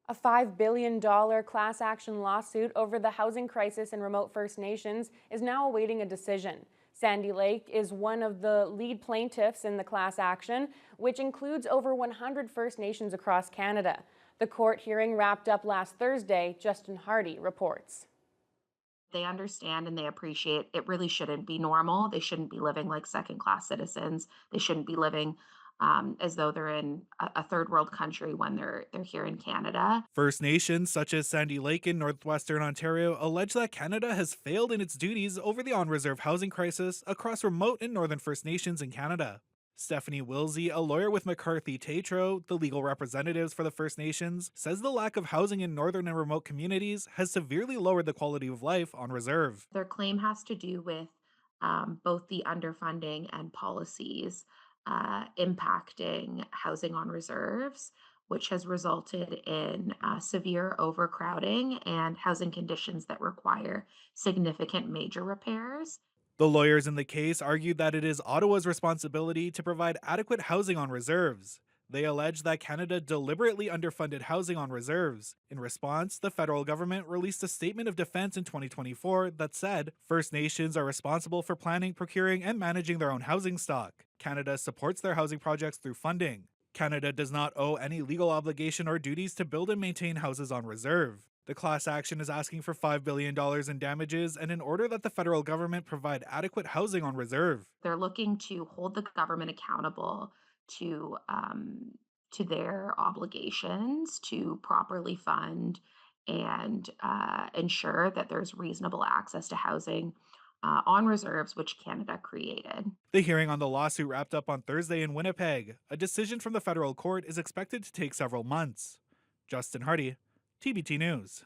A $5 billion class action lawsuit over the housing crisis in remote First Nations is now awaiting a decision. Sandy Lake is one of the lead plaintiffs in the class action, which includes over 100 First Nations across Canada. The court hearing wrapped up last Thursday. Justin Hardy reports. They understand and they appreciate it really shouldn't be normal. They shouldn't be living like second class citizens. They shouldn't be living as though they're in a third world country when they're here in Canada. First Nations, such as Sandy Lake in northwestern Ontario, allege that Canada has failed in its duties over the on reserve housing crisis across remote and northern First Nations in Canada. Stephanie Wilsey, a lawyer with McCarthy Tatro, the legal representatives for the First Nations, says the lack of housing in northern and remote communities has severely lowered the quality of life on reserve. Their claim has to do with both the underfunding and policies impacting housing on reserves, which has resulted in severe overcrowding and housing conditions that require significant major repairs. The lawyers in the case argued that it is Ottawa's responsibility to provide adequate housing on reserves. They allege that Canada deliberately underfunded housing on reserves. In response, the federal government released a statement of defense in 2024 that said First Nations are responsible for planning, procuring, and managing their own housing stock. Canada supports their housing projects through funding. Canada does not owe any legal obligation or duties to build and maintain houses on reserve. The class action is asking for $5 billion in damages and in order that the federal government provide adequate housing on reserve. They're looking to hold the government accountable to their obligations to properly fund and ensure that there's reasonable access to housing on reserves, which Canada created. The hearing on the lawsuit wrapped up on Thursday in Winnipeg. A decision from the federal court is expected to take several months. Justin Hardy, TBT News.